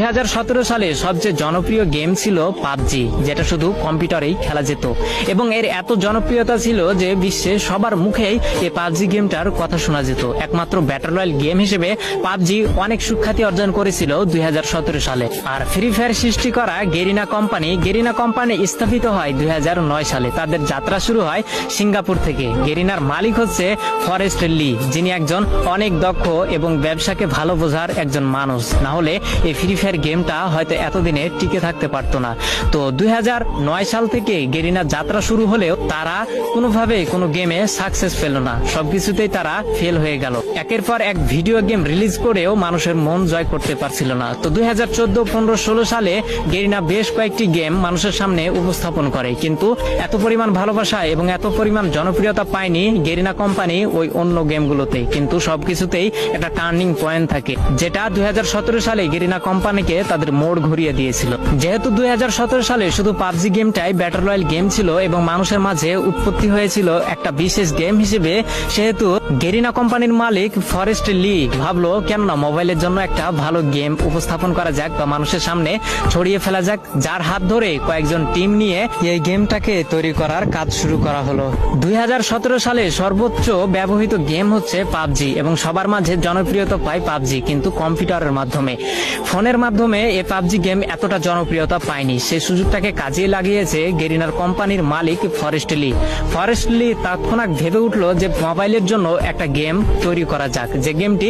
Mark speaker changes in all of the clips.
Speaker 1: 2017 সালে সবচেয়ে জনপ্রিয় গেম ছিল পাবজি, যেটা শুধু কম্পিউটারেই খেলা যেত এবং এর এত জনপ্রিয়তা ছিল যে বিশ্বে সবার মুখেই এই পাবজি গেমটার কথা শোনা যেত। একমাত্র ব্যাটল রয়্যাল গেম হিসেবে পাবজি অনেক সুখ্যাতি অর্জন করেছিল 2017 সালে। আর ফ্রি ফায়ার সৃষ্টি করা গেরিনা কোম্পানি স্থাপিত হয় 2009 সালে। তাদের যাত্রা শুরু হয় সিঙ্গাপুর থেকে। গেরিনার মালিক হচ্ছে ফরেস্ট লি, যিনি একজন অনেক দক্ষ এবং ব্যবসাকে ভালো বোঝার একজন মানুষ। না হলে এই ফ্রি ফায়ার গেমটা হয়তো এতদিনে টিকে থাকতে পারতো না। তো 2009 সাল থেকে গেরিনার যাত্রা শুরু হলেও তারা কোনোভাবে কোনো গেমে সাকসেস পেল না, সবকিছুতেই তারা ফেল হয়ে গেল। একের পর এক ভিডিও গেম রিলিজ করেও মানুষের মন জয় করতে পারছিল না। তো 2014, 15, 16 সালে গেরিনা বেশ কয়েকটি গেম মানুষের সামনে উপস্থাপন করে, কিন্তু এত পরিমাণ ভালোবাসা এবং এত পরিমাণ জনপ্রিয়তা পায়নি গেরিনা কোম্পানি ওই অন্য গেমগুলোতে। কিন্তু সবকিছুতেই একটা টার্নিং পয়েন্ট থাকে, যেটা 2017 সালে গেরিনা কোম্পানিকে তাদের মোড় ঘুরিয়ে দিয়েছিল। যেহেতু 2017 সালে শুধু পাবজি গেমটাই ব্যাটল রয়্যাল গেম ছিল এবং মানুষের মাঝে উৎপত্তি হয়েছিল একটা বিশেষ গেম হিসেবে, সেহেতু গেরিনা কোম্পানির মালিক ফরেস্ট লি ভাবলো কেন না মোবাইলের জন্য একটা ভালো গেম উপস্থাপন করা যাক বা মানুষের সামনে ছড়িয়ে ফেলা যাক, যার হাত ধরে কয়েকজন টিম নিয়ে এই গেমটাকে তৈরি করার কাজ শুরু করা হলো। 2017 সালে সর্বোচ্চ ব্যবহৃত গেম হচ্ছে পাবজি এবং সবার মাঝে জনপ্রিয়তা পায় পাবজি, কিন্তু কম্পিউটারের মাধ্যমে। ফোনের মাধ্যমে এই পাবজি গেম এতটা জনপ্রিয়তা পায়নি। সেই সুযোগটাকে কাজে লাগিয়েছে গেরিনার কোম্পানির মালিক ফরেস্ট লি তৎক্ষণাৎ ভেবে উঠলো যে মোবাইলের জন্য একটা গেম তৈরি করা যাক, যে গেমটি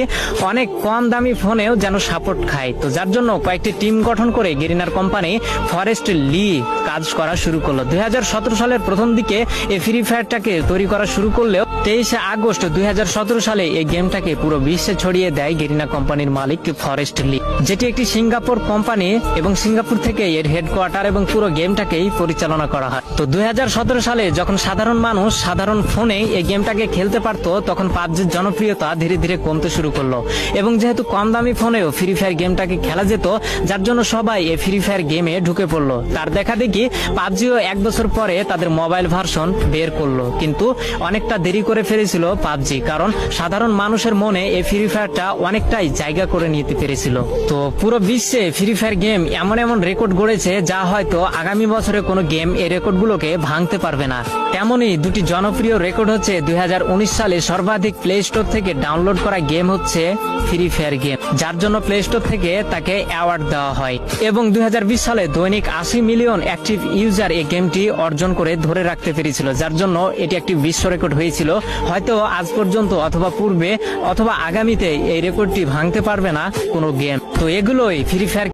Speaker 1: অনেক কম দামি ফোনেও যেন সাপোর্ট খায়। তো যার জন্য কয়েকটি টিম গঠন করে গেরিনার কোম্পানি ফরেস্ট লি কাজ করা শুরু করলো। 2017 সালের প্রথম দিকে এই ফ্রি ফায়ারটাকে তৈরি করা শুরু করলেও 23 আগস্ট 2017 সালে এই গেমটাকে পুরো বিশ্বে ছড়িয়ে দেয় গেরিনা কোম্পানির মালিক ফরেস্ট লি, যেটি একটি সিঙ্গাপুর কোম্পানি এবং সিঙ্গাপুর থেকে এর হেডকোয়ার্টার এবং পুরো গেমটাকেই পরিচালনা করা হয়। তো 2017 সালে যখন সাধারণ মানুষ সাধারণ ফোনে এই গেমটাকে খেলতে পারতো, তখন পাবজির জনপ্রিয়তা ধীরে ধীরে কমতে শুরু করলো এবং যেহেতু কম দামি ফোনেও ফ্রি ফায়ার গেমটাকে খেলা যেত, যার জন্য সবাই এই ফ্রি ফায়ার গেমে ঢুকে পড়লো। তার দেখা দেখি পাবজিও 1 বছর পরে তাদের মোবাইল ভার্সন বের করলো, কিন্তু অনেকটা দেরি করে ফেলেছিল পাবজি, কারণ সাধারণ মানুষের মনে এই ফ্রি ফায়ারটা অনেকটাই জায়গা করে নিতে পেরেছিল। তো পুরো বিশ্বে ফ্রি ফায়ার গেম এমন এমন রেকর্ড গড়েছে যা হয়তো আগামী বছরে কোনো গেম এই রেকর্ডগুলোকে ভাঙতে পারবে না। তেমনই দুটি জনপ্রিয় রেকর্ড হচ্ছে 2019 সালে সর্বাধিক প্লে স্টোর থেকে ডাউনলোড করা গেম হচ্ছে ফ্রি ফায়ার গেম, যার জন্য প্লে স্টোর থেকে তাকে অ্যাওয়ার্ড দেওয়া হয়, এবং 2020 সালে দৈনিক 80 মিলিয়ন অ্যাক্টিভ ইউজার এই গেমটি অর্জন করে ধরে রাখতে পেরেছিল, যার জন্য এটি একটি বিশ্ব রেকর্ড হয়েছিল। হয়তো আজ পর্যন্ত অথবা পূর্বে অথবা আগামীতে এই রেকর্ডটি ভাঙতে পারবে না কোনো গেম। তো এগুলোই ফ্রি ফায়ার